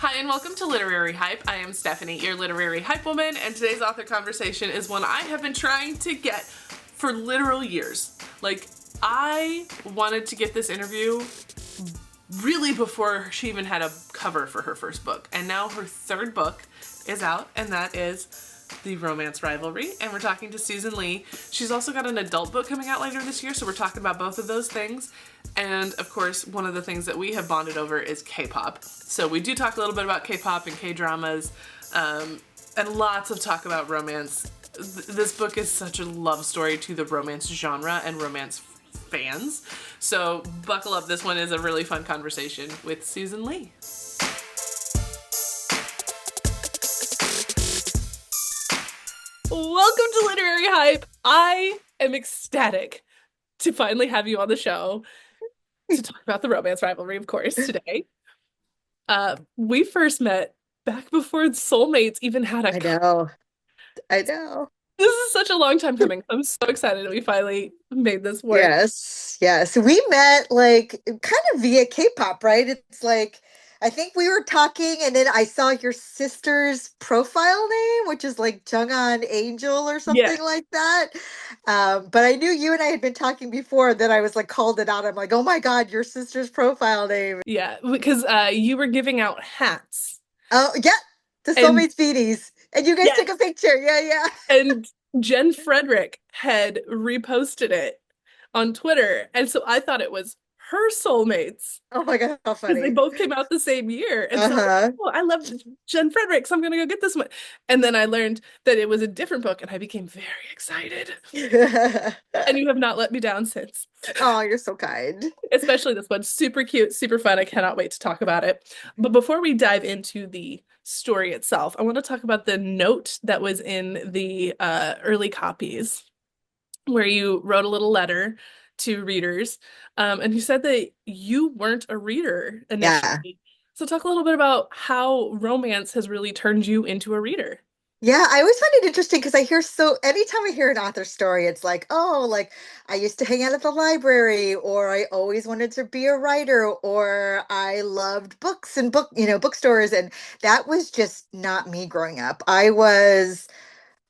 Hi and welcome to Literary Hype. I am Stephanie, your literary hype woman, and today's author conversation is one I have been trying to get for literal years. Like, I wanted to get this interview really before she even had a cover for her first book, and now her third book is out, and that is the Romance Rivalry, and we're talking to Susan Lee. She's also got an adult book coming out later this year, so we're talking about both of those things. And of course, one of the things that we have bonded over is K-pop. So we do talk a little bit about K-pop and K-dramas, and lots of talk about romance. This book is such a love story to the romance genre and romance fans. So buckle up, this one is a really fun conversation with Susan Lee. Welcome to Literary Hype. I am ecstatic to finally have you on the show to talk about the Romance Rivalry, of course, today. We first met back before Seoulmates even had a cover. I know. This is such a long time coming. I'm so excited that we finally made this work. Yes. We met like kind of via K-pop, right? It's like I think we were talking and then I saw your sister's profile name, which is like Junghan Angel or Yeah, something like that. But I knew you and I had been talking before, then I was like called it out. I'm like, oh my God, your sister's profile name. yeah, because you were giving out hats. Oh, yeah, the And Soulmates beanies. And you guys yeah, took a picture. Yeah. and Jen Frederick had reposted it on Twitter. And so I thought it was her soulmates, Oh my God, how because they funny. both came out the same year. And so I was like, Uh-huh. oh, I love Jen Frederick, so I'm gonna go get this one. And then I learned that it was a different book, and I became very excited. And you have not let me down since. Oh, you're so kind. Especially this one. Super cute, super fun. I cannot wait to talk about it. But before we dive into the story itself, I want to talk about the note that was in the early copies, where you wrote a little letter to readers. And you said that you weren't a reader Yeah. initially. So talk a little bit about how romance has really turned you into a reader. Yeah, I always find it interesting because I hear so anytime I hear an author story, it's like, oh, like I used to hang out at the library, or I always wanted to be a writer, or I loved books and bookstores. And that was just not me growing up. I was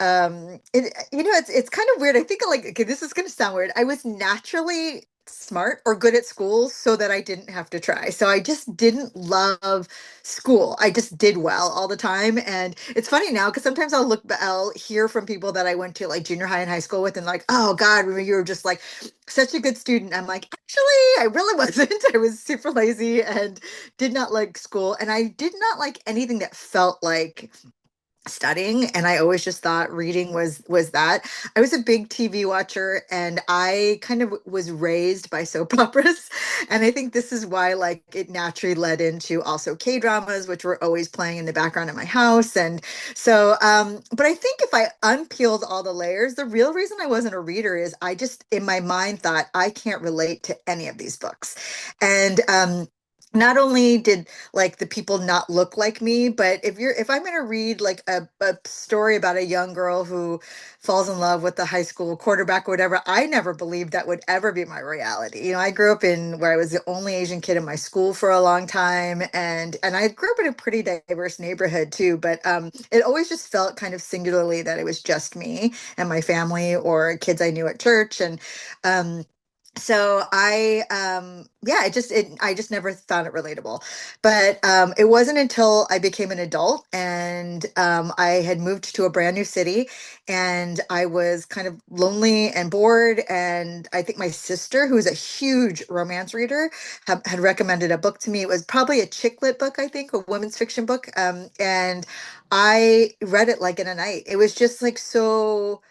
it's kind of weird. I think like, okay, this is going to sound weird. I was naturally smart or good at school so that I didn't have to try. So I just didn't love school. I just did well all the time. And it's funny now because sometimes I'll hear from people that I went to like junior high and high school with and like, oh God, remember you were just like such a good student. I'm like, actually, I really wasn't. I was super lazy and did not like school. And I did not like anything that felt like studying, and I always just thought reading was that. I was a big TV watcher, and I kind of was raised by soap operas, and I think this is why like it naturally led into also K-dramas, which were always playing in the background at my house. And so but I think if I unpeeled all the layers, the real reason I wasn't a reader is I just in my mind thought I can't relate to any of these books. And not only did like the people not look like me, but if I'm going to read like a story about a young girl who falls in love with the high school quarterback or whatever, I never believed that would ever be my reality. I grew up in where I was the only Asian kid in my school for a long time, and I grew up in a pretty diverse neighborhood too, but it always just felt kind of singularly that it was just me and my family or kids I knew at church. And um so I just never found it relatable. But it wasn't until I became an adult and I had moved to a brand new city, and I was kind of lonely and bored. And I think my sister, who's a huge romance reader, had recommended a book to me. It was probably a chick lit book, I think, a women's fiction book. And I read it like in a night. It was just like so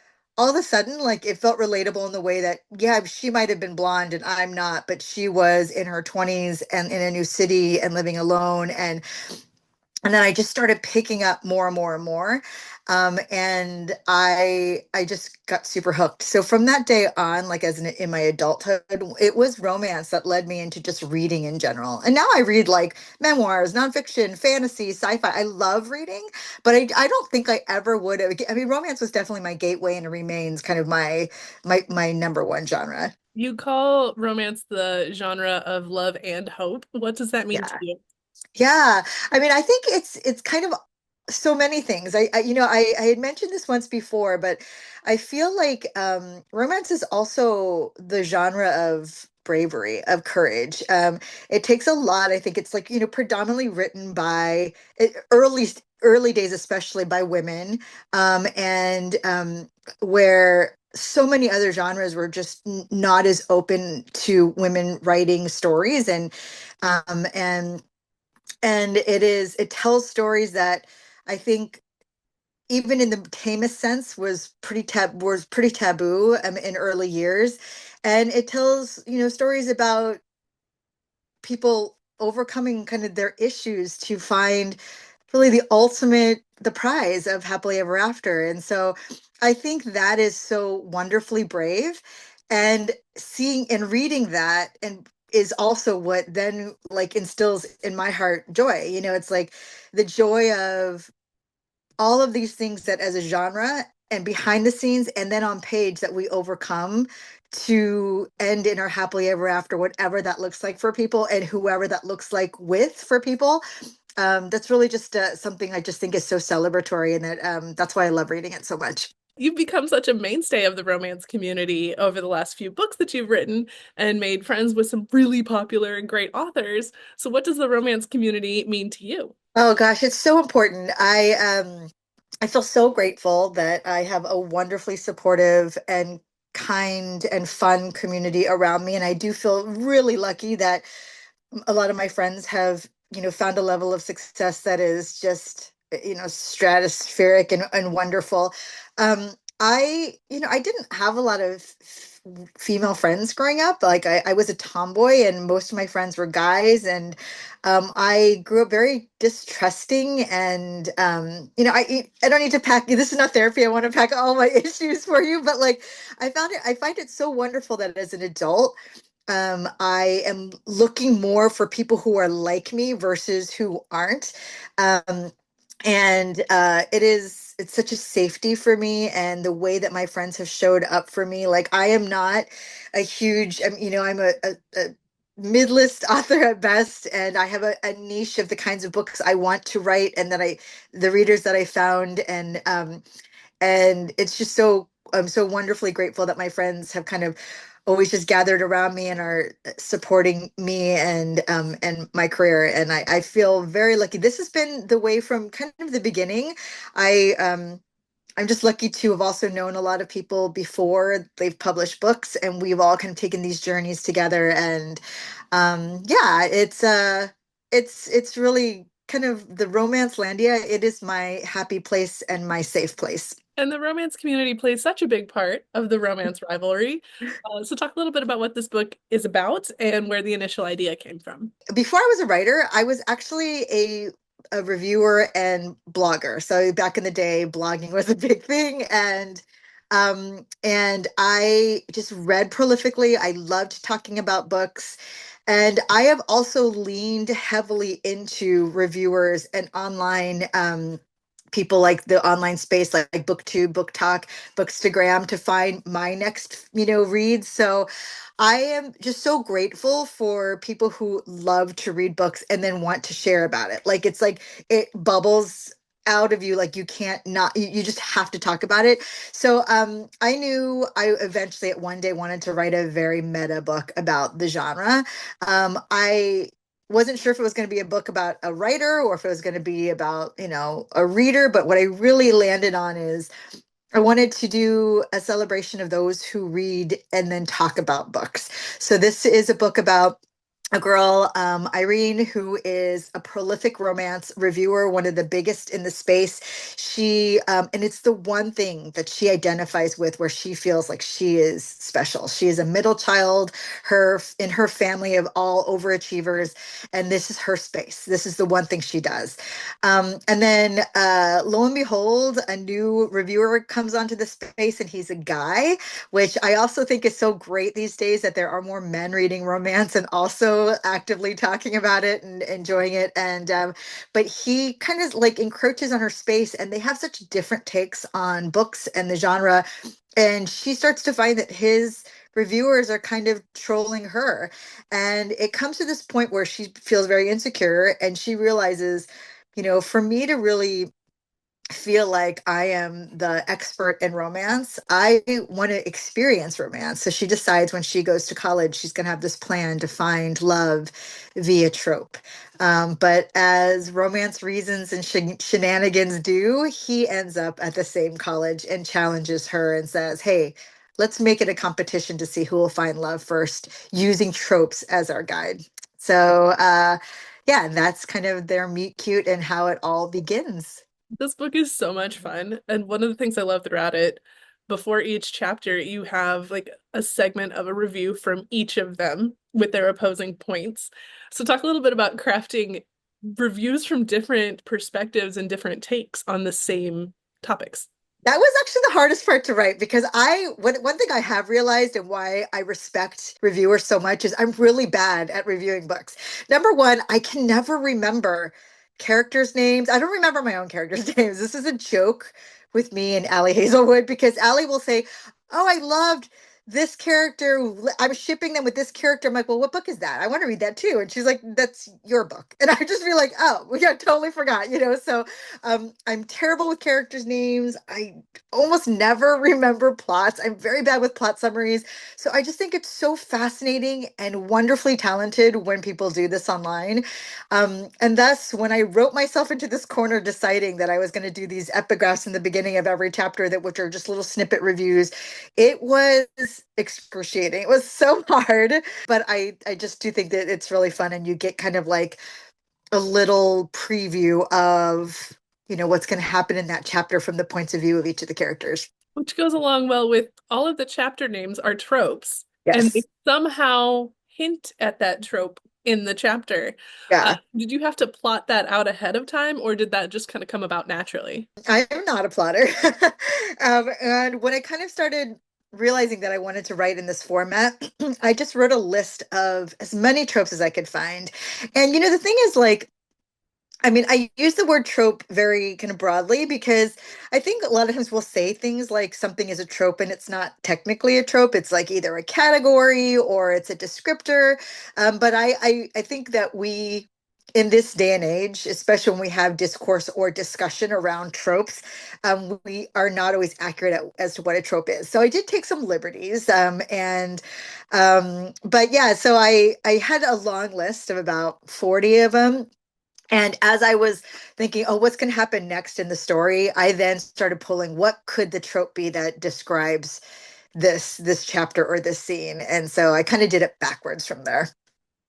all of a sudden, like it felt relatable in the way that, yeah, she might have been blonde and I'm not, but she was in her 20s and in a new city and living alone. And then I just started picking up more and more and more. And I just got super hooked. So from that day on, like in my adulthood, it was romance that led me into just reading in general. And now I read like memoirs, nonfiction, fantasy, sci-fi. I love reading, but I don't think I ever would have. I mean, romance was definitely my gateway and it remains kind of my number one genre. You call romance the genre of love and hope. What does that mean to Yeah. you? Yeah. I mean, I think it's kind of so many things. I had mentioned this once before, but I feel like romance is also the genre of bravery, of courage. It takes a lot. I think it's like, predominantly written by early days, especially by women, and where so many other genres were just not as open to women writing stories and it tells stories that I think even in the tamest sense was pretty taboo in early years, and it tells stories about people overcoming kind of their issues to find really the prize of happily ever after. And so I think that is so wonderfully brave, and seeing and reading that and is also what then like instills in my heart joy. It's like the joy of all of these things that as a genre and behind the scenes and then on page that we overcome to end in our happily ever after, whatever that looks like for people and whoever that looks like with for people. That's really just something I just think is so celebratory, and that's why I love reading it so much. You've become such a mainstay of the romance community over the last few books that you've written and made friends with some really popular and great authors. So, what does the romance community mean to you? Oh gosh, it's so important. I feel so grateful that I have a wonderfully supportive and kind and fun community around me, and I do feel really lucky that a lot of my friends have found a level of success that is just stratospheric and wonderful. I didn't have a lot of female friends growing up. Like I was a tomboy and most of my friends were guys, and I grew up very distrusting, and I don't need to pack, this is not therapy, I want to pack all my issues for you, but like I find it so wonderful that as an adult I am looking more for people who are like me versus who aren't. Um, and it's such a safety for me, and the way that my friends have showed up for me. Like I am not a huge, I'm a mid-list author at best, and I have a niche of the kinds of books I want to write and the readers that I found, and it's just so I'm so wonderfully grateful that my friends have kind of always just gathered around me and are supporting me and my career, and I feel very lucky. This has been the way from kind of the beginning. I'm just lucky to have also known a lot of people before they've published books, and we've all kind of taken these journeys together, and yeah, it's really kind of the romance landia. It is my happy place and my safe place. And the romance community plays such a big part of the romance rivalry. So, talk a little bit about what this book is about and where the initial idea came from. Before I was a writer, I was actually a reviewer and blogger. So back in the day, blogging was a big thing, and I just read prolifically. I loved talking about books. And I have also leaned heavily into reviewers and online people, like the online space, like booktube, book talk, bookstagram, to find my next read. So I am just so grateful for people who love to read books and then want to share about it. Like it's like it bubbles out of you, like you can't not, you just have to talk about it. So I knew I eventually at one day wanted to write a very meta book about the genre. I wasn't sure if it was going to be a book about a writer or if it was going to be about a reader, but what I really landed on is I wanted to do a celebration of those who read and then talk about books. So this is a book about a girl, Irene, who is a prolific romance reviewer, one of the biggest in the space. And it's the one thing that she identifies with where she feels like she is special. She is a middle child, in her family of all overachievers, and this is her space. This is the one thing she does. And then lo and behold, a new reviewer comes onto the space, and he's a guy, which I also think is so great these days that there are more men reading romance and also actively talking about it and enjoying it. And but he kind of like encroaches on her space, and they have such different takes on books and the genre. And she starts to find that his reviewers are kind of trolling her. And it comes to this point where she feels very insecure and she realizes, for me to really feel like I am the expert in romance, I want to experience romance. So she decides when she goes to college, she's going to have this plan to find love via trope. But as romance reasons and shenanigans do, he ends up at the same college and challenges her and says, hey, let's make it a competition to see who will find love first using tropes as our guide. So, yeah, that's kind of their meet cute and how it all begins. This book is so much fun. And one of the things I love throughout it, before each chapter, you have like a segment of a review from each of them with their opposing points. So talk a little bit about crafting reviews from different perspectives and different takes on the same topics. That was actually the hardest part to write because one thing I have realized and why I respect reviewers so much is I'm really bad at reviewing books. Number one, I can never remember characters' names. I don't remember my own characters' names. This is a joke with me and Allie Hazelwood because Allie will say, "Oh, I loved this character. I'm shipping them with this character." I'm like, "Well, what book is that? I want to read that too." And she's like, "That's your book." And I just feel like, "Oh, well, yeah, totally forgot." So I'm terrible with characters' names. I almost never remember plots. I'm very bad with plot summaries. So I just think it's so fascinating and wonderfully talented when people do this online. And thus, when I wrote myself into this corner deciding that I was going to do these epigraphs in the beginning of every chapter, that which are just little snippet reviews, it was excruciating. It was so hard, but I just do think that it's really fun and you get kind of like a little preview of what's going to happen in that chapter from the points of view of each of the characters. Which goes along well with all of the chapter names are tropes, and they Yes. somehow hint at that trope in the chapter. Yeah. Did you have to plot that out ahead of time, or did that just kind of come about naturally? I am not a plotter. And when I kind of started realizing that I wanted to write in this format, I just wrote a list of as many tropes as I could find. And the thing is, like, I mean, I use the word trope very kind of broadly because I think a lot of times we'll say things like something is a trope and it's not technically a trope. It's like either a category or it's a descriptor. But I think that in this day and age, especially when we have discourse or discussion around tropes, we are not always accurate as to what a trope is. So I did take some liberties. But yeah, so I had a long list of about 40 of them. And as I was thinking, oh, what's going to happen next in the story, I then started pulling what could the trope be that describes this chapter or this scene. And so I kind of did it backwards from there.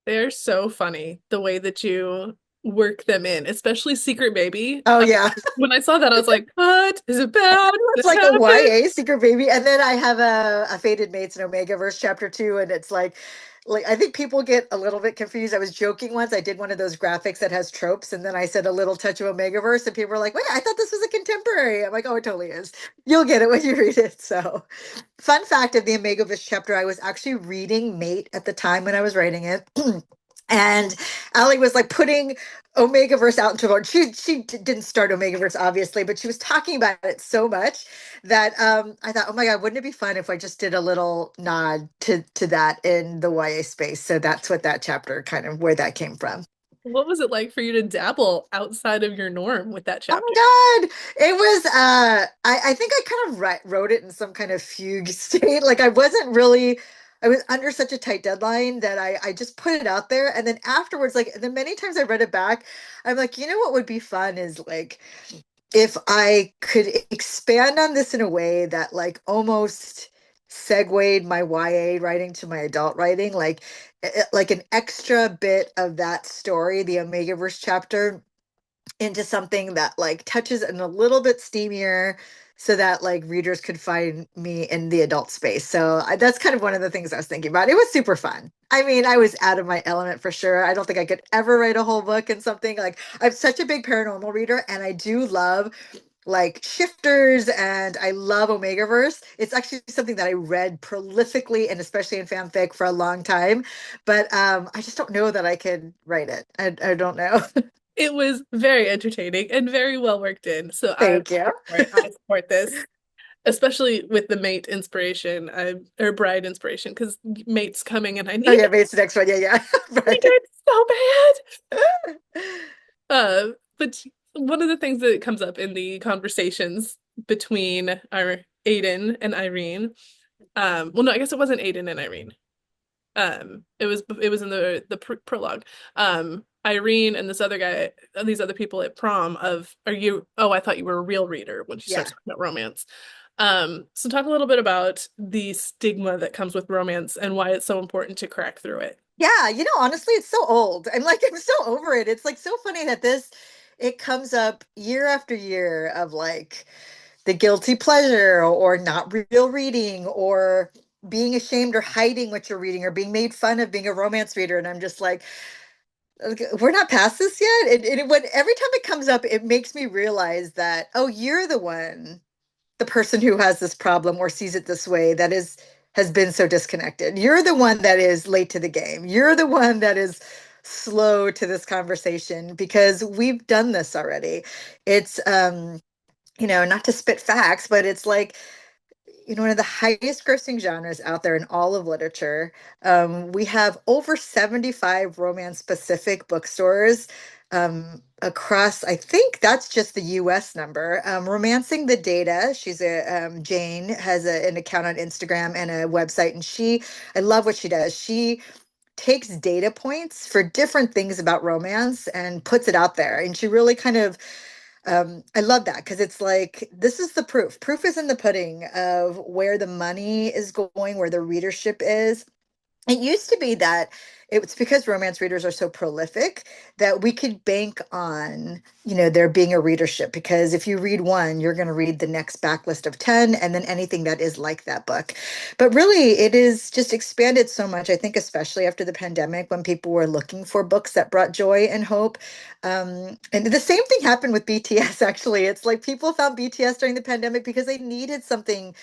They're so funny the way that you work them in, especially Secret Baby. Oh yeah. When I saw that, I was like, what? Is it bad? It's Did it like a happen? YA secret baby. And then I have a Fated Mates and Omega Verse chapter 2, and it's like I think people get a little bit confused. I was joking once. I did one of those graphics that has tropes, and then I said a little touch of Omega Verse, and people were like, "Wait, I thought this was a contemporary." I'm like, "Oh, it totally is. You'll get it when you read it." So, fun fact of the Omega Verse chapter, I was actually reading Mate at the time when I was writing it. And Allie was like putting Omegaverse out into the world. She didn't start Omegaverse, obviously, but she was talking about it so much that I thought, oh my God, wouldn't it be fun if I just did a little nod to that in the YA space? So that's what that chapter kind of where that came from. What was it like for you to dabble outside of your norm with that Oh chapter? my God. It was I think I kind of wrote it in some kind of fugue state. Like I was under such a tight deadline that I just put it out there. And then afterwards, like the many times I read it back, I'm like, what would be fun is like if I could expand on this in a way that like almost segued my YA writing to my adult writing, like an extra bit of that story, the Omegaverse chapter into something that like touches in a little bit steamier so that like readers could find me in the adult space. So that's kind of one of the things I was thinking about. It was super fun. I mean, I was out of my element for sure. I don't think I could ever write a whole book in something like I'm such a big paranormal reader and I do love like shifters and I love Omegaverse. It's actually something that I read prolifically and especially in fanfic for a long time, but I just don't know that I could write it. I don't know. It was very entertaining and very well worked in. So I'm Thank you. here for it. I support this. especially with the mate inspiration, or bride inspiration, because mate's coming and I Oh need yeah, it. maybe it's the next one. Yeah, yeah. I Right. need it so bad. But one of the things that comes up in the conversations between our Aiden and Irene, well, no, I guess it wasn't Aiden and Irene. It was in the prologue. Irene and this other guy, these other people at prom of, are you, oh, I thought you were a real reader when she starts Yeah. talking about romance. So talk a little bit about the stigma that comes with romance and why it's so important to crack through it. Yeah, honestly, it's so old. I'm so over it. It's like so funny that it comes up year after year of like the guilty pleasure or not real reading or being ashamed or hiding what you're reading or being made fun of being a romance reader. And I'm just like, "Okay, we're not past this yet." When every time it comes up, it makes me realize that, oh, you're the person who has this problem or sees it this way that has been so disconnected. You're the one that is late to the game. You're the one that is slow to this conversation because we've done this already. It's not to spit facts, but it's like one of the highest grossing genres out there in all of literature. We have over 75 romance specific bookstores across, I think that's just the US number. Romancing the Data, she's Jane, has an account on Instagram and a website, and I love what she does. She takes data points for different things about romance and puts it out there. And she really kind of I love that because it's like this is the proof. Proof is in the pudding of where the money is going, where the readership is. It used to be that it's because romance readers are so prolific that we could bank on, there being a readership because if you read one, you're going to read the next backlist of 10 and then anything that is like that book. But really, it is just expanded so much, I think, especially after the pandemic when people were looking for books that brought joy and hope. And the same thing happened with BTS, actually. It's like people found BTS during the pandemic because they needed something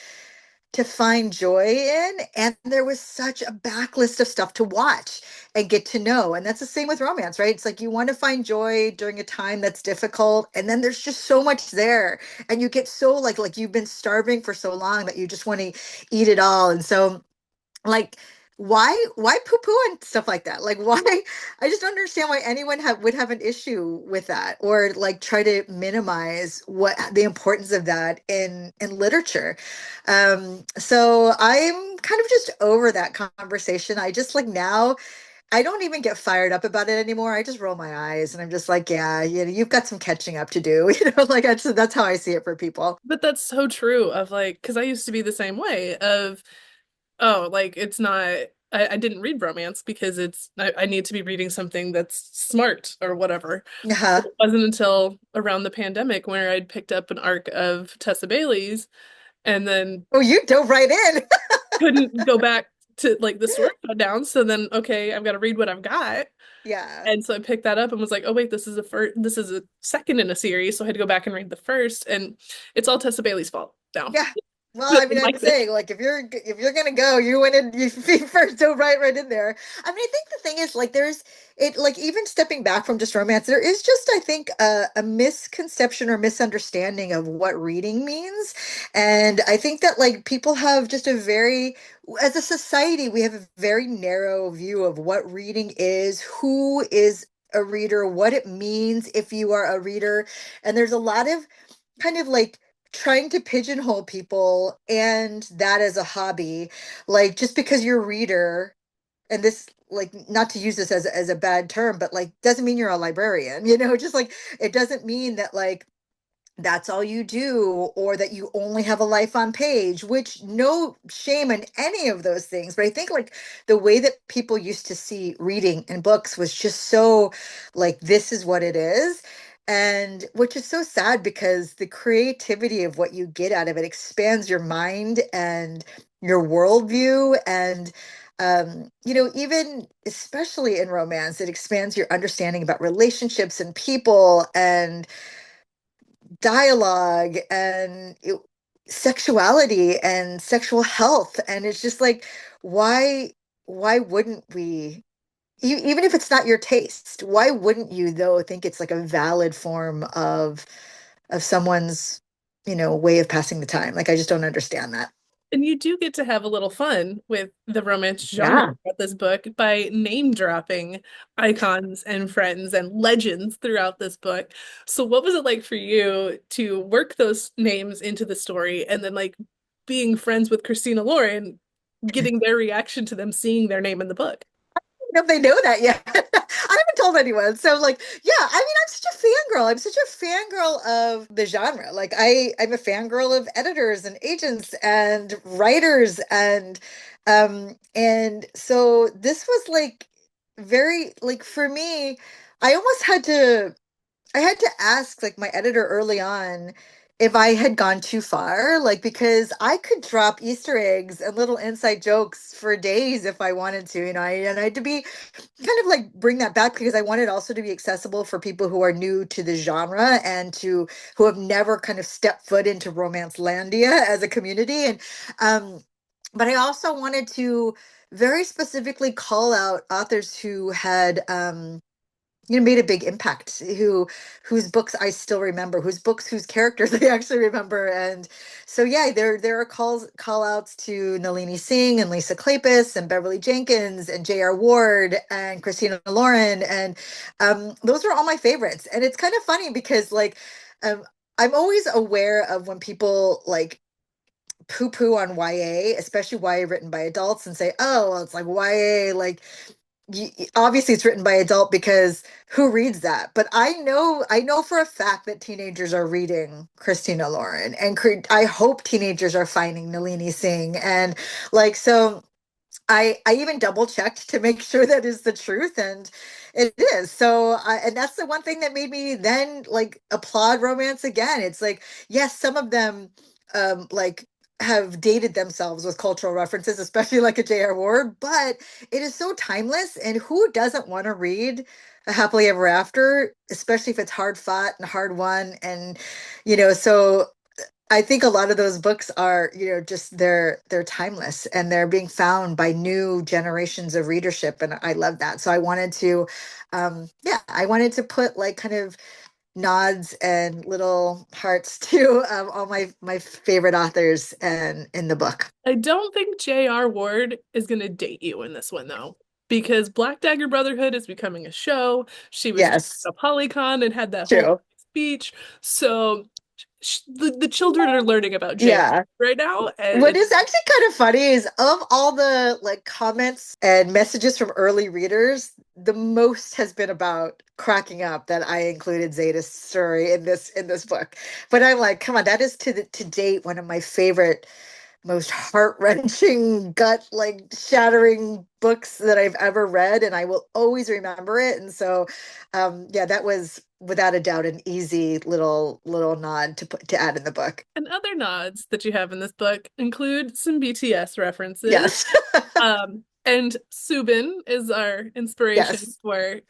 to find joy in. And there was such a backlist of stuff to watch and get to know. And that's the same with romance, right? It's like you want to find joy during a time that's difficult. And then there's just so much there. And you get so like you've been starving for so long that you just want to eat it all. And so like why poo poo and stuff like that, like why I just don't understand why anyone would have an issue with that or like try to minimize what the importance of that in literature. So I'm kind of just over that conversation. I just like now I don't even get fired up about it anymore. I just roll my eyes and I'm just like, yeah, you've got some catching up to do. Like that's how I see it for people. But that's so true of like, because I used to be the same way of, oh, like it's not, I didn't read romance because I need to be reading something that's smart or whatever. Uh-huh. It wasn't until around the pandemic where I'd picked up an arc of Tessa Bailey's and then Oh, you dove right in. couldn't go back to like the story shut down. So then, okay, I've got to read what I've got. Yeah. And so I picked that up and was like, oh wait, this is a second in a series. So I had to go back and read the first. And it's all Tessa Bailey's fault now. Yeah. Well, But I mean, I I'm like this. saying, like, if you're gonna go, you went in, you first dove right in there. I mean, I think the thing is, like, there's it, like, even stepping back from just romance, there is just, I think, a misconception or misunderstanding of what reading means, and I think that like people have just as a society, we have a very narrow view of what reading is, who is a reader, what it means if you are a reader, and there's a lot of kind of like trying to pigeonhole people and that as a hobby, like just because you're a reader, and this like not to use this as a bad term, but like doesn't mean you're a librarian, just like it doesn't mean that like that's all you do or that you only have a life on page, which no shame in any of those things, but I think like the way that people used to see reading and books was just so like this is what it is, and which is so sad because the creativity of what you get out of it expands your mind and your worldview, and even especially in romance, it expands your understanding about relationships and people and dialogue and sexuality and sexual health, and it's just like why wouldn't we, even if it's not your taste, why wouldn't you though think it's like a valid form of someone's way of passing the time. Like, I just don't understand that. And you do get to have a little fun with the romance genre Yeah. throughout this book by name dropping icons and friends and legends throughout this book. So, what was it like for you to work those names into the story and then, like, being friends with Christina Lauren, getting their reaction to them seeing their name in the book? Know if they know that yet. I haven't told anyone. So like, yeah, I mean, I'm such a fangirl. I'm such a fangirl of the genre. Like I'm a fangirl of editors and agents and writers and so this was like very like for me, I almost had to I had to ask like my editor early on if I had gone too far, like because I could drop Easter eggs and little inside jokes for days if I wanted to, and I had to be kind of like bring that back because I wanted also to be accessible for people who are new to the genre and to who have never kind of stepped foot into romance landia as a community. And but I also wanted to very specifically call out authors who had made a big impact, whose books I still remember, whose characters I actually remember. And so yeah, there are call outs to Nalini Singh and Lisa Kleypas and Beverly Jenkins and J.R. Ward and Christina Lauren. And those are all my favorites. And it's kind of funny because like um I'm always aware of when people like poo-poo on YA, especially YA written by adults, and say, oh, well, it's like YA, like obviously it's written by adult because who reads that? But I know for a fact that teenagers are reading Christina Lauren, and I hope teenagers are finding Nalini Singh, and like so I even double checked to make sure that is the truth, and it is. And that's the one thing that made me then like applaud romance again. It's like, yes, some of them like have dated themselves with cultural references, especially like a J.R. Ward, but it is so timeless. And who doesn't want to read a happily ever after, especially if it's hard fought and hard won, and so I think a lot of those books are, just they're timeless and they're being found by new generations of readership, and I love that. So I wanted to, yeah, I wanted to put like kind of nods and little hearts to all my favorite authors and in the book. I don't think J.R. Ward is going to date you in this one, though, because Black Dagger Brotherhood is becoming a show. She was just Yes, at a Polycon and had that whole true. speech. So the children are learning about J.R. Yeah. right now, and What is actually kind of funny is of all the like comments and messages from early readers, the most has been about cracking up that I included Zeta's story in this book. But I'm like, come on, that is to date one of my favorite, most heart-wrenching, gut like shattering books that I've ever read, and I will always remember it. And so yeah, that was without a doubt an easy little nod to add in the book. and other nods that you have in this book include some BTS references. Yes. And Subin is our inspiration Yes. for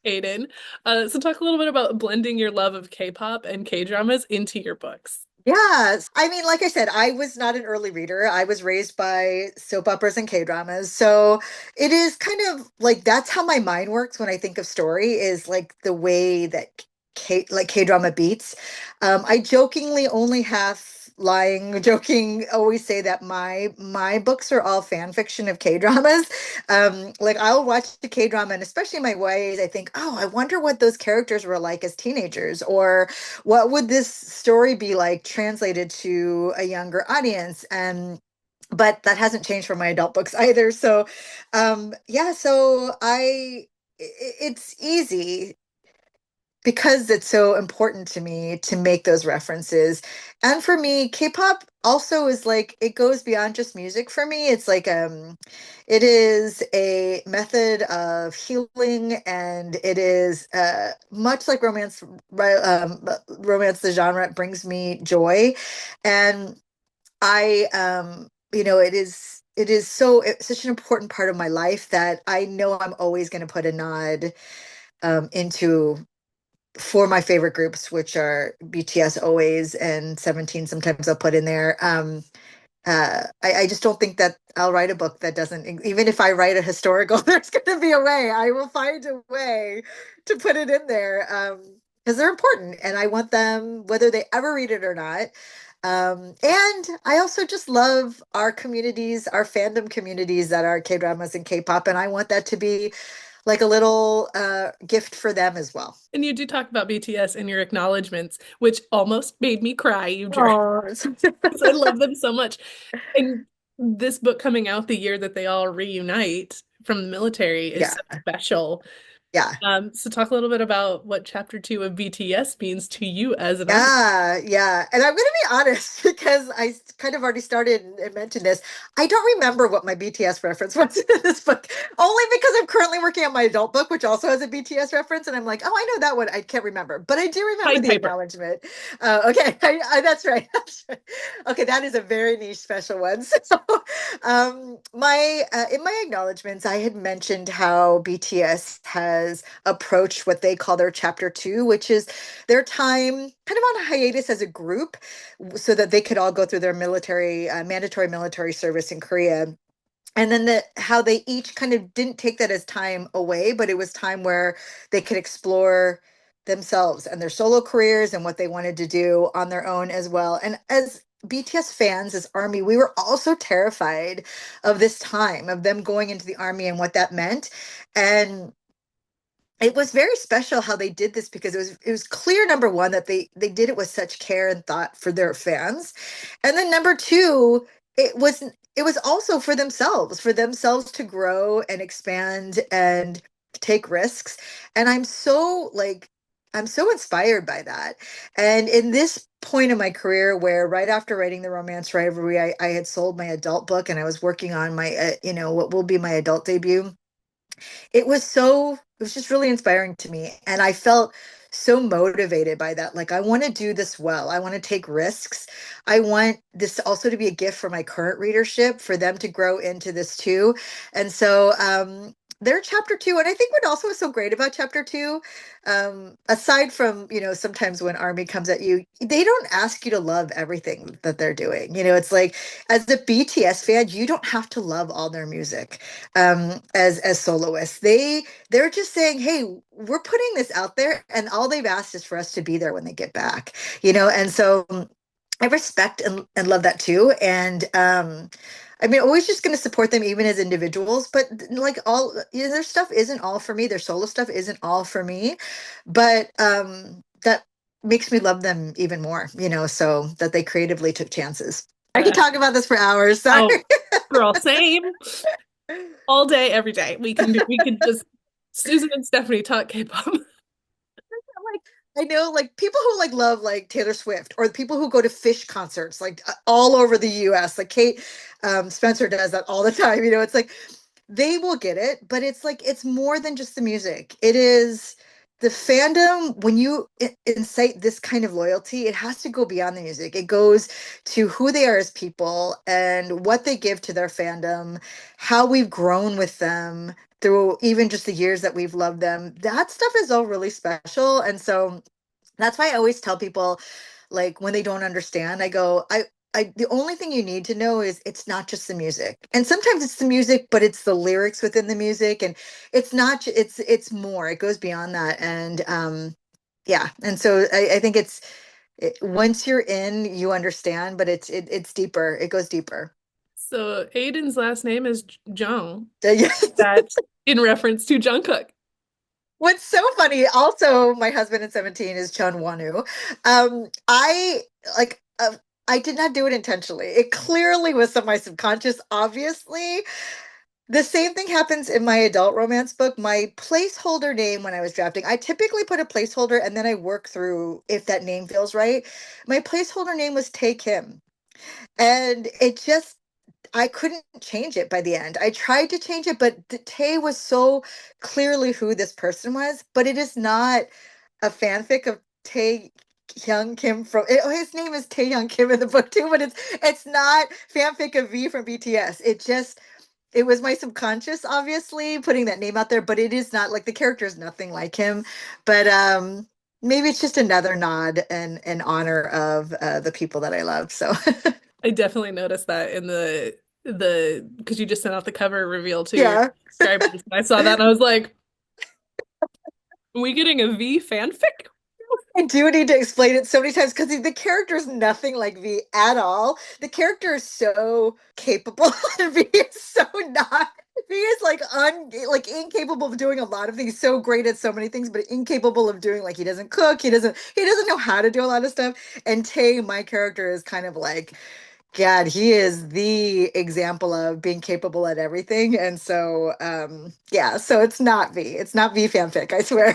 Aiden. So talk a little bit about blending your love of K-pop and K-dramas into your books. Yes. I mean, like I said, I was not an early reader. I was raised by soap operas and K-dramas. So it is kind of like that's how my mind works when I think of story is like the way that K-drama beats. I jokingly only half lying, joking, always say that my books are all fan fiction of K-dramas. Like I'll watch the K-drama and especially my ways, I think, oh, I wonder what those characters were like as teenagers, or what would this story be like translated to a younger audience? And but that hasn't changed for my adult books either. So yeah, so it's easy because it's so important to me to make those references. And for me, K-pop also is like it goes beyond just music for me. It's like it is a method of healing, and it is much like romance, romance the genre, it brings me joy. And I it is it's such an important part of my life that I know I'm always going to put a nod into for my favorite groups, which are BTS always and 17. Sometimes I'll put in there. I just don't think that I'll write a book that doesn't, even if I write a historical, there's going to be a way. I will find a way to put it in there. because they're important and I want them, whether they ever read it or not. And I also just love our communities, our fandom communities that are K-dramas and K-pop, and I want that to be like a little gift for them as well. And you do talk about BTS in your acknowledgments, which almost made me cry, you jerk. Oh, Because I love them so much. And this book coming out the year that they all reunite from the military is yeah, so special. yeah. So talk a little bit about what chapter two of BTS means to you as an author. Yeah, yeah. And I'm going to be honest because kind of already started and mentioned this. I don't remember what my BTS reference was in this book, only because I'm currently working on my adult book, which also has a BTS reference. And I'm like, oh, I know that one. I can't remember, but I do remember Pied the Piper. acknowledgement. Okay, that's right. That's right. Okay, that is a very niche special one. So, my in my acknowledgments, I had mentioned how BTS has approached what they call their chapter two, which is their time kind of on a hiatus as a group so that they could all go through their military mandatory military service in Korea, and then how they each kind of didn't take that as time away, but it was time where they could explore themselves and their solo careers and what they wanted to do on their own as well. And as BTS fans, as Army, we were also terrified of this time of them going into the Army and what that meant. And it was very special how they did this because it was clear, number one, that they did it with such care and thought for their fans, and then number two, it was also for themselves to grow and expand and take risks. And I'm so inspired by that. And in this point in my career where right after writing the Romance Rivalry, I had sold my adult book and I was working on my what will be my adult debut. It was just really inspiring to me, and I felt so motivated by that. Like, I want to do this well, I want to take risks, I want this also to be a gift for my current readership, for them to grow into this too. And so they're chapter two, and I think what also is so great about chapter two, aside from sometimes when Army comes at you, they don't ask you to love everything that they're doing. It's like, as a BTS fan, you don't have to love all their music. As soloists, they're just saying, hey, we're putting this out there, and all they've asked is for us to be there when they get back. And so I respect and love that too. And I mean, always just going to support them even as individuals, but like their stuff isn't all for me, their solo stuff isn't all for me, but that makes me love them even more, so that they creatively took chances. I could Uh, talk about this for hours. Sorry. oh, girl, same. All day, every day. We can just Susan and Stephanie talk K-pop. Like, I know, like, people who like love like Taylor Swift, or the people who go to Fish concerts like all over the US, like Kate Spencer does that all the time. It's like they will get it, but it's like it's more than just the music. It is the fandom. When you incite this kind of loyalty, it has to go beyond the music. It goes to who they are as people and what they give to their fandom, how we've grown with them through even just the years that we've loved them. That stuff is all really special. And so that's why I always tell people, like, when they don't understand, I go, the only thing you need to know is it's not just the music. And sometimes it's the music, but it's the lyrics within the music. And it's not, it's more, it goes beyond that. And yeah. And so I think once you're in, you understand, but it's deeper. It goes deeper. So Aiden's last name is Jung. Yes. That's in reference to Jungkook. What's so funny, also, my husband in 17 is Chun Wonu. I like I did not do it intentionally. It clearly was my subconscious, obviously. The same thing happens in my adult romance book. My placeholder name when I was drafting, I typically put a placeholder and then I work through if that name feels right. My placeholder name was Tae Kim. And I couldn't change it by the end. I tried to change it, but Tay was so clearly who this person was. But it is not a fanfic of Tae Hyung Kim his name is Tae Hyung Kim in the book too, but it's not fanfic of V from BTS. It was my subconscious, obviously, putting that name out there, but it is not like the character is nothing like him. But maybe it's just another nod and honor of the people that I love. So I definitely noticed that in the because you just sent out the cover reveal to your yeah. subscribers. And I saw that and I was like, are we getting a V fanfic? I do need to explain it so many times because the character is nothing like V at all. The character is so capable, and V is so not. V is like incapable of doing a lot of things. So great at so many things, but incapable of doing like he doesn't cook. He doesn't know how to do a lot of stuff. And Tay, my character, is kind of like God, he is the example of being capable at everything. And so, yeah, so it's not V. It's not V fanfic, I swear.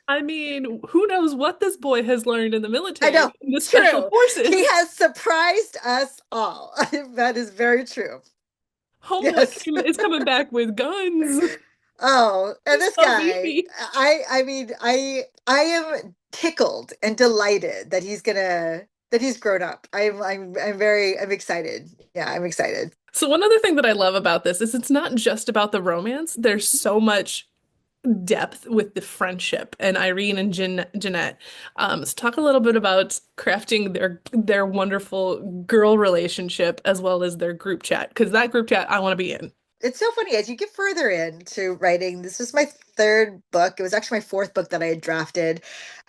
I mean, who knows what this boy has learned in the I military, know. in the special True. He forces. has surprised us all. That is very true. Homeboy Yes. is coming back with guns. Oh, and He's this so guy, beefy. I mean, I am tickled and delighted that he's grown up. I'm excited. Yeah, I'm excited. So one other thing that I love about this is it's not just about the romance. There's so much depth with the friendship and Irene and Jeanette. So talk a little bit about crafting their wonderful girl relationship as well as their group chat, because that group chat I want to be in. It's so funny as you get further into writing. This was my third book. It was actually my fourth book that I had drafted.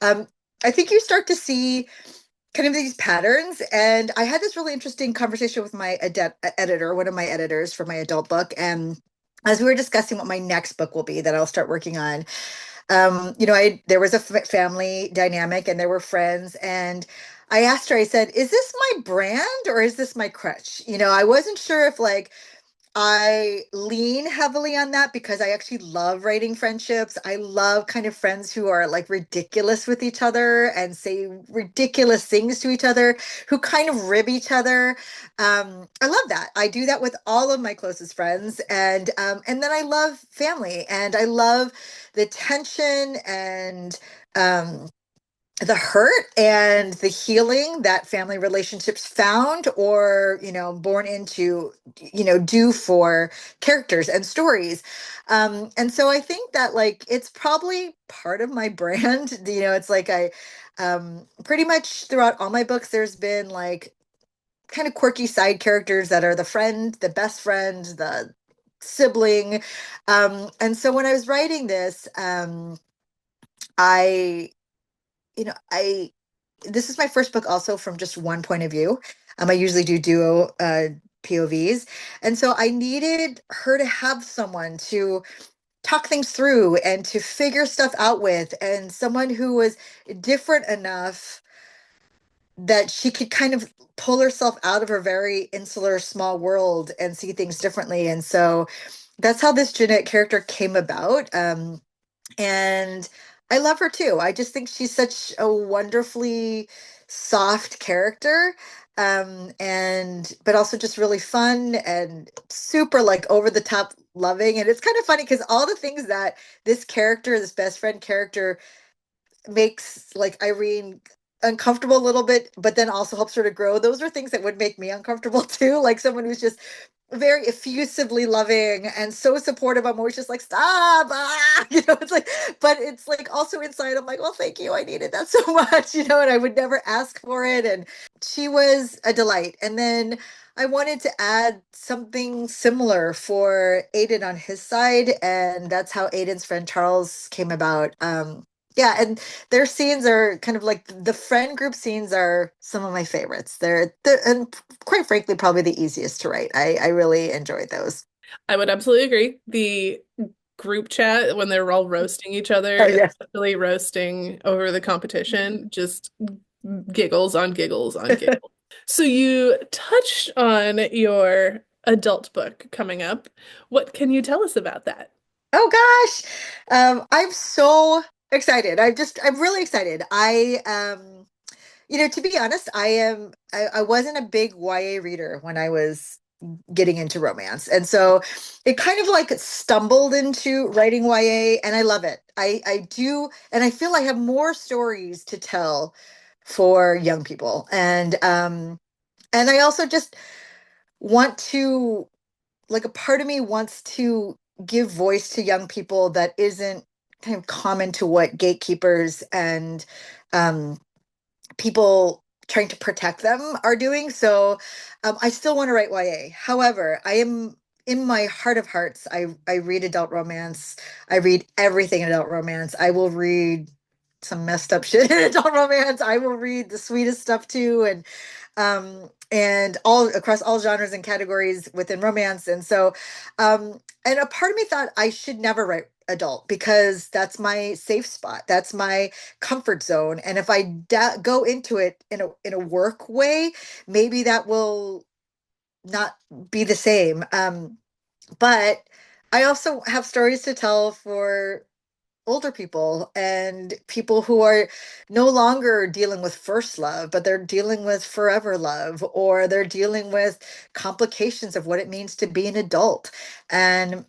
Um, I think you start to see kind of these patterns. And I had this really interesting conversation with my editor, one of my editors for my adult book. And as we were discussing what my next book will be that I'll start working on, there was a family dynamic and there were friends. And I asked her, I said, is this my brand or is this my crutch? I wasn't sure if like I lean heavily on that because I actually love writing friendships. I love kind of friends who are like ridiculous with each other and say ridiculous things to each other, who kind of rib each other. I love that. I do that with all of my closest friends, and then I love family, and I love the tension and um, the hurt and the healing that family relationships found or born into do for characters and stories. And so I think that like it's probably part of my brand. It's like I pretty much throughout all my books there's been like kind of quirky side characters that are the friend, the best friend, the sibling. And so when I was writing this, I I this is my first book also from just one point of view. I usually do duo POVs. And so I needed her to have someone to talk things through and to figure stuff out with, and someone who was different enough that she could kind of pull herself out of her very insular small world and see things differently. And so that's how this Jeanette character came about. And I love her too. I just think she's such a wonderfully soft character. And but also just really fun and super like over the top loving. And it's kind of funny because all the things that this character, this best friend character, makes like Irene uncomfortable a little bit, but then also helps her to grow. Those are things that would make me uncomfortable too. Like someone who's just very effusively loving and so supportive. I'm always just like, stop, it's like, but it's like also inside, I'm like, well, thank you. I needed that so much, and I would never ask for it. And she was a delight. And then I wanted to add something similar for Aiden on his side. And that's how Aiden's friend Charles came about. Yeah, and their scenes are kind of like the friend group scenes are some of my favorites. They're and quite frankly probably the easiest to write. I really enjoyed those. I would absolutely agree. The group chat when they're all roasting each Oh other, yes. especially roasting over the competition, just giggles on giggles on giggles. So you touched on your adult book coming up. What can you tell us about that? Oh gosh. I'm so excited. I'm really excited. To be honest, I wasn't a big YA reader when I was getting into romance. And so it kind of like stumbled into writing YA, and I love it. I do, and I feel I have more stories to tell for young people. And I also just want to, like, a part of me wants to give voice to young people that isn't kind of common to what gatekeepers and um people trying to protect them are doing. So I still want to write YA. However, I am in my heart of hearts. I read adult romance. I read everything in adult romance. I will read some messed up shit in adult romance. I will read the sweetest stuff too, and all across all genres and categories within romance. And so, and a part of me thought I should never write adult because that's my safe spot. That's my comfort zone. And if I go into it in a work way, maybe that will not be the same. But I also have stories to tell for older people and people who are no longer dealing with first love, but they're dealing with forever love, or they're dealing with complications of what it means to be an adult and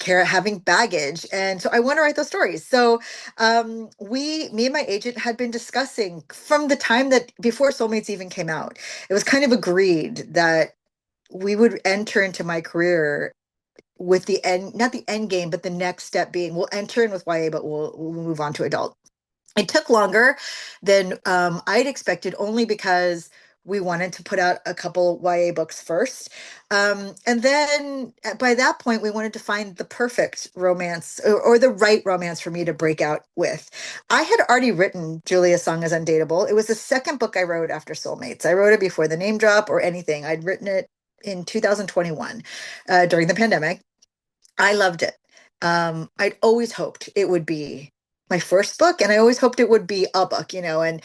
having baggage. And so I want to write those stories. So me and my agent had been discussing from the time that before Soulmates even came out, it was kind of agreed that we would enter into my career with the end, not the end game, but the next step being we'll enter in with YA, but we'll move on to adult. It took longer than I'd expected, only because we wanted to put out a couple YA books first. And then by that point, we wanted to find the perfect romance or the right romance for me to break out with. I had already written Julia's Song is Undateable. It was the second book I wrote after Soulmates. I wrote it before the name drop or anything. I'd written it in 2021 during the pandemic. I loved it. I'd always hoped it would be my first book, and I always hoped it would be a book, and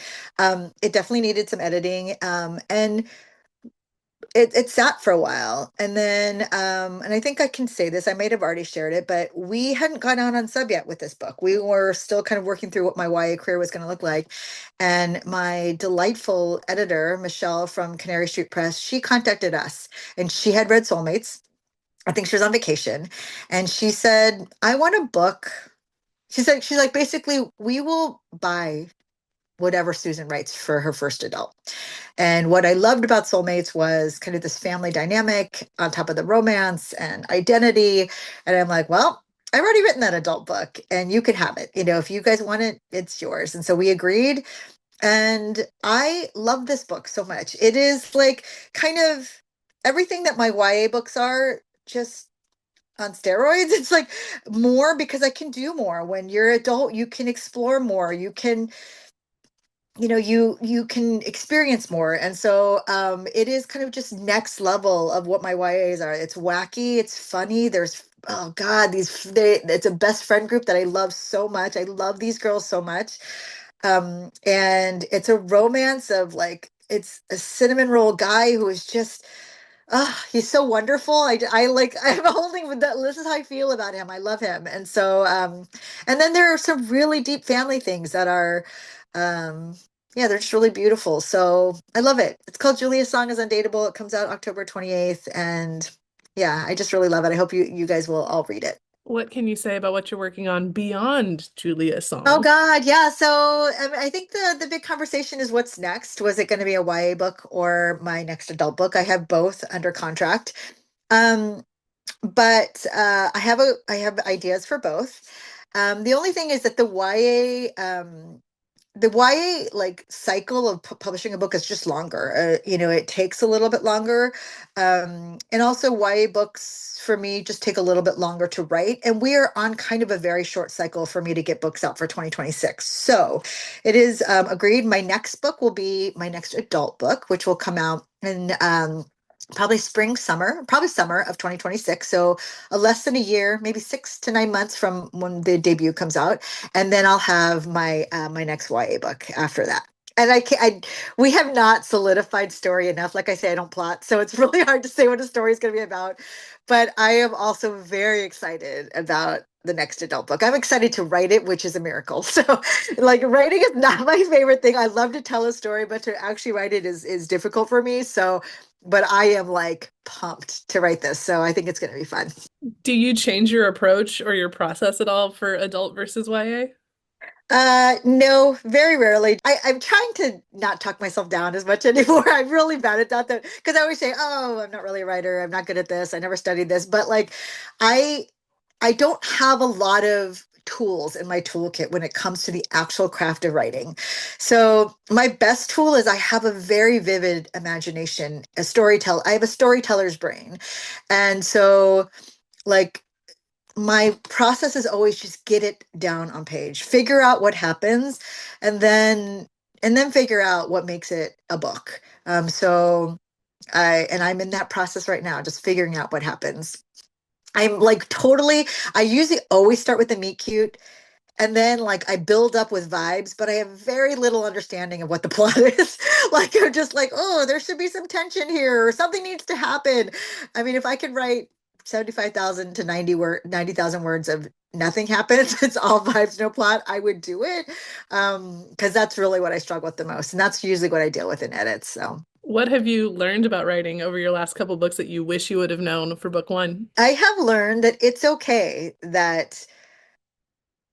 it definitely needed some editing. And it sat for a while. And then, and I think I can say this, I might have already shared it, but we hadn't gone out on sub yet with this book. We were still kind of working through what my YA career was going to look like. And my delightful editor, Michelle from Canary Street Press, she contacted us, and she had read Soulmates. I think she was on vacation, and she said, I want a book. She's like, basically, we will buy whatever Susan writes for her first adult. And what I loved about Soulmates was kind of this family dynamic on top of the romance and identity. And I'm like, well, I've already written that adult book and you can have it. If you guys want it, it's yours. And so we agreed. And I love this book so much. It is like kind of everything that my YA books are, just on steroids. It's like more because I can do more. When you're adult, you can explore more. You can, you can experience more. And so it is kind of just next level of what my YAs are. It's wacky, it's funny. There's oh God, it's a best friend group that I love so much. I love these girls so much. And it's a romance of like, it's a cinnamon roll guy who is just, he's so wonderful. I like, I'm holding with that. This is how I feel about him. I love him. And so, and then there are some really deep family things that are, yeah, they're just really beautiful. So I love it. It's called Julia's Song is Undateable. It comes out October 28th. And yeah, I just really love it. I hope you guys will all read it. What can you say about what you're working on beyond Julia's Oh Song? God, yeah. So I think the big conversation is what's next. Was it going to be a YA book or my next adult book? I have both under contract. Um, but I have ideas for both. The only thing is that the YA like cycle of publishing a book is just longer. It takes a little bit longer. And also YA books for me just take a little bit longer to write. And we are on kind of a very short cycle for me to get books out for 2026. So it is agreed. My next book will be my next adult book, which will come out in probably probably summer of 2026. So less than a year, maybe 6 to 9 months from when the debut comes out. And then I'll have my next YA book after that. And we have not solidified story enough. Like I say, I don't plot, so it's really hard to say what a story is going to be about. But I am also very excited about the next adult book. I'm excited to write it, which is a miracle. So, like, writing is not my favorite thing. I love to tell a story, but to actually write it is difficult for me. So, but I am like pumped to write this. So I think it's going to be fun. Do you change your approach or your process at all for adult versus YA? No, very rarely. I'm trying to not talk myself down as much anymore. I'm really bad at that, because I always say, "Oh, I'm not really a writer. I'm not good at this. I never studied this." But like, I I don't have a lot of tools in my toolkit when it comes to the actual craft of writing. So my best tool is I have a very vivid imagination, I have a storyteller's brain. And so like my process is always just get it down on page, figure out what happens, and then figure out what makes it a book. So I'm in that process right now, just figuring out what happens. I'm like totally, I usually always start with the meet cute. And then like I build up with vibes, but I have very little understanding of what the plot is. Like I'm just like, oh, there should be some tension here, or something needs to happen. I mean, if I could write 75,000 to 90,000 words of nothing happens, it's all vibes, no plot, I would do it. Because that's really what I struggle with the most. And that's usually what I deal with in edits. So What have you learned about writing over your last couple books that you wish you would have known for book one? I have learned that it's okay that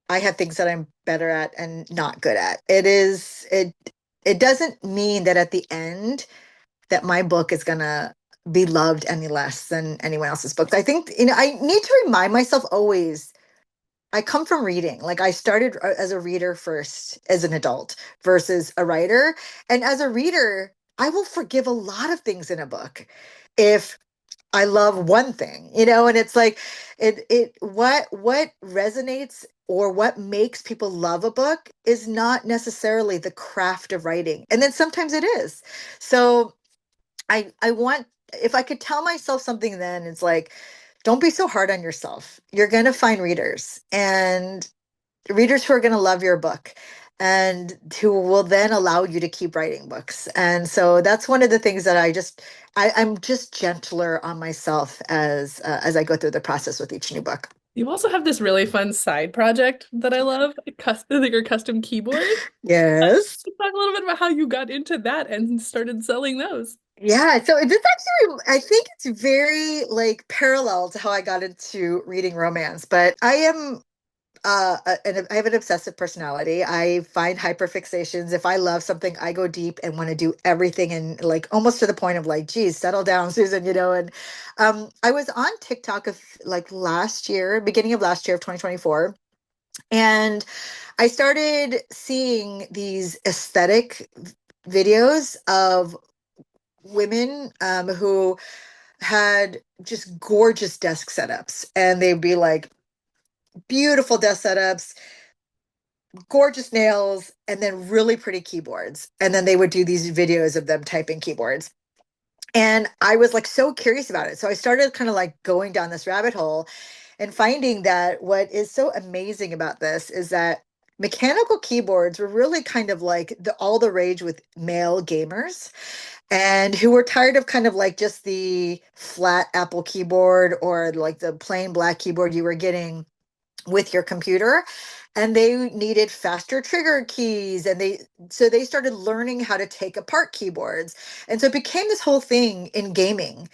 I have things that I'm better at and not good at. It doesn't mean that at the end that my book is gonna be loved any less than anyone else's books. I think, I need to remind myself always, I come from reading. Like I started as a reader first as an adult versus a writer. And as a reader, I will forgive a lot of things in a book if I love one thing, and it's like what resonates or what makes people love a book is not necessarily the craft of writing. And then sometimes it is. So I want, if I could tell myself something, then it's like, don't be so hard on yourself. You're going to find readers who are going to love your book and who will then allow you to keep writing books. And so that's one of the things that I'm just gentler on myself as I go through the process with each new book. You also have this really fun side project that I love, your custom keyboard. Yes. Talk a little bit about how you got into that and started selling those. Yeah, so this actually, I think it's very like parallel to how I got into reading romance, but I have an obsessive personality. I find hyperfixations. If I love something, I go deep and want to do everything, and like almost to the point of like, geez, settle down, Susan, and I was on TikTok of like last year, beginning of last year of 2024, and I started seeing these aesthetic videos of women who had just gorgeous desk setups, and they'd be like beautiful desk setups, gorgeous nails, and then really pretty keyboards. And then they would do these videos of them typing keyboards. And I was like so curious about it. So I started kind of like going down this rabbit hole and finding that what is so amazing about this is that mechanical keyboards were really kind of like all the rage with male gamers and who were tired of kind of like just the flat Apple keyboard or like the plain black keyboard you were getting with your computer, and they needed faster trigger keys, and they started learning how to take apart keyboards, and so it became this whole thing in gaming.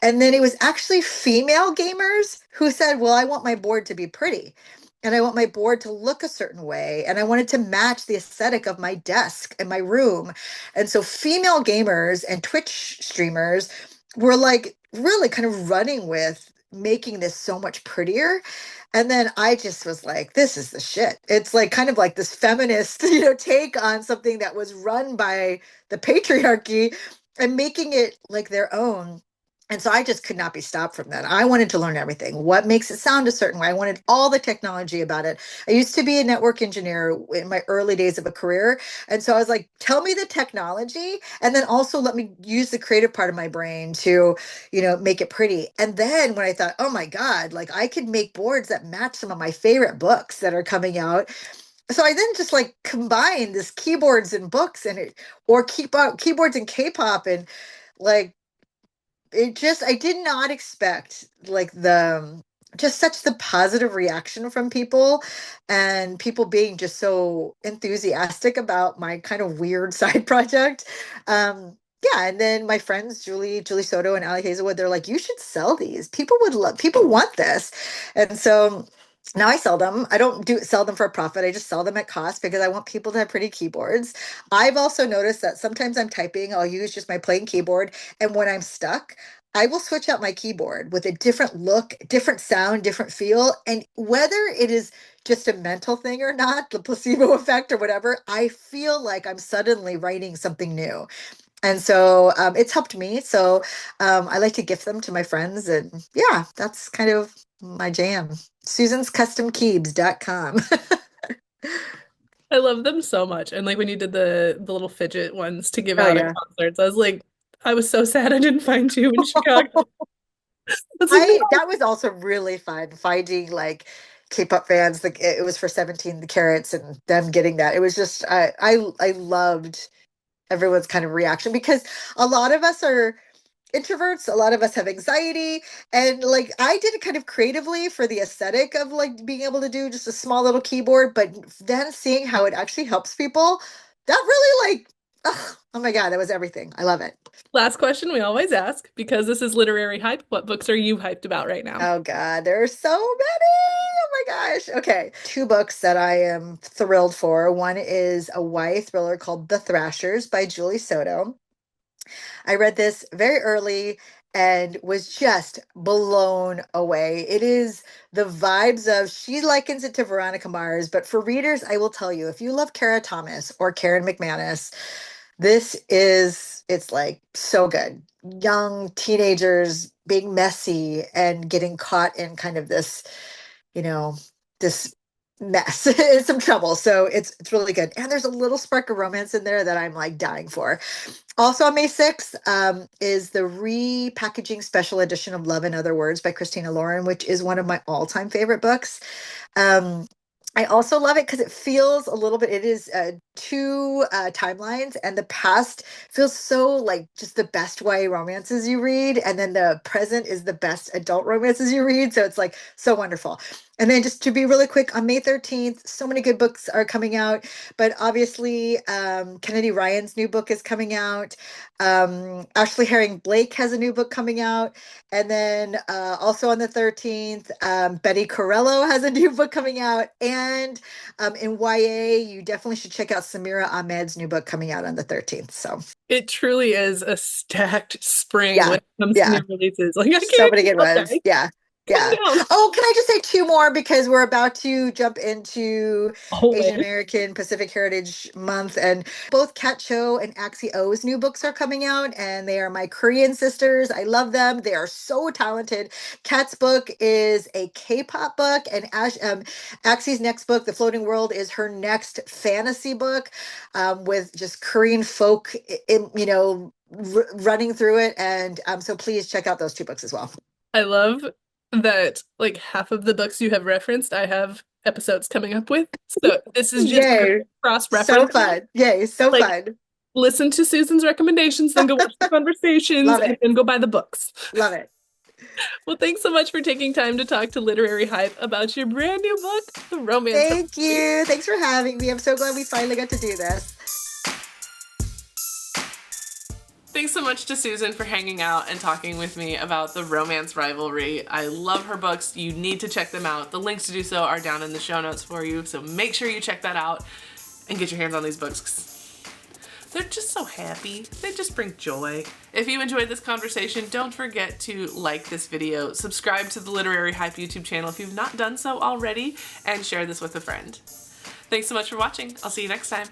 And then it was actually female gamers who said, well, I want my board to be pretty, and I want my board to look a certain way, and I wanted to match the aesthetic of my desk and my room. And so female gamers and Twitch streamers were like really kind of running with making this so much prettier. And then I just was like, this is the shit. It's like kind of like this feminist, take on something that was run by the patriarchy and making it like their own. And so I just could not be stopped from that. I wanted to learn everything. What makes it sound a certain way? I wanted all the technology about it. I used to be a network engineer in my early days of a career. And so I was like, tell me the technology and then also let me use the creative part of my brain to, make it pretty. And then when I thought, oh my God, like I could make boards that match some of my favorite books that are coming out. So I then just like combined this keyboards and books or keep out keyboards and K-pop and like I did not expect like just such the positive reaction from people and people being just so enthusiastic about my kind of weird side project. Yeah, and then my friends Julie Soto and Ali Hazelwood, they're like, you should sell these. People want this. And so now I sell them. I don't sell them for a profit. I just sell them at cost because I want people to have pretty keyboards. I've also noticed that sometimes I'm typing, I'll use just my plain keyboard, and when I'm stuck, I will switch out my keyboard with a different look, different sound, different feel. And whether it is just a mental thing or not, the placebo effect or whatever, I feel like I'm suddenly writing something new. And so it's helped me. So I like to gift them to my friends. And yeah, that's kind of my jam. SusansCustomKeebs.com. I love them so much. And like when you did the little fidget ones to give Oh out at yeah. concerts, I was like, I was so sad I didn't find you in Chicago. I was like, no. I that was also really fun finding like K-pop fans. Like it was for 17 the Carrots and them getting that. It was just I loved everyone's kind of reaction because a lot of us are introverts, a lot of us have anxiety, and like I did it kind of creatively for the aesthetic of like being able to do just a small little keyboard, but then seeing how it actually helps people, that really like ugh, oh my God, that was everything. I love it. Last question we always ask, because this is literary hype. What books are you hyped about right now? Oh God, there are so many. Oh my gosh. Okay. Two books that I am thrilled for. One is a YA thriller called The Thrashers by Julie Soto. I read this very early and was just blown away. It is the vibes of, she likens it to Veronica Mars, but for readers, I will tell you, if you love Kara Thomas or Karen McManus, it's like so good. Young teenagers being messy and getting caught in kind of this, you know, this mess, in some trouble. So it's really good. And there's a little spark of romance in there that I'm like dying for. Also on May 6th is the repackaging special edition of Love in Other Words by Christina Lauren, which is one of my all-time favorite books. Um, I also love it because it feels a little bit, it is two timelines, and the past feels so like just the best YA romances you read, and then the present is the best adult romances you read. So it's like so wonderful. And then just to be really quick, on May 13th, so many good books are coming out, but obviously Kennedy Ryan's new book is coming out. Ashley Herring Blake has a new book coming out. And then also on the 13th, Betty Corello has a new book coming out. And in YA, you definitely should check out Samira Ahmed's new book coming out on the 13th. So It truly is a stacked spring yeah, when it comes to yeah. new releases. Like, I So can't many keep good up, ones. guys. Yeah. Calm Yeah. down. Oh, can I just say two more because we're about to jump into Asian Always. American Pacific Heritage Month, and both Kat Cho and Axie O's new books are coming out, and they are my Korean sisters. I love them. They are so talented. Kat's book is a K-pop book, and Axie's next book, The Floating World, is her next fantasy book with just Korean folk, running through it. And so please check out those two books as well. I love that like half of the books you have referenced, I have episodes coming up with. So this is just Yay. So cross-referencing. fun. Yay. So Like, fun. listen to Susan's recommendations, then go watch the conversations, Love and it. then go buy the books. Love it. Well, thanks so much for taking time to talk to Literary Hype about your brand new book, The Romance Thank Rivalry. you. Thanks for having me. I'm so glad we finally got to do this. Thanks so much to Susan for hanging out and talking with me about The Romance Rivalry. I love her books. You need to check them out. The links to do so are down in the show notes for you, so make sure you check that out and get your hands on these books. They're just so happy. They just bring joy. If you enjoyed this conversation, don't forget to like this video, subscribe to the Literary Hype YouTube channel if you've not done so already, and share this with a friend. Thanks so much for watching. I'll see you next time.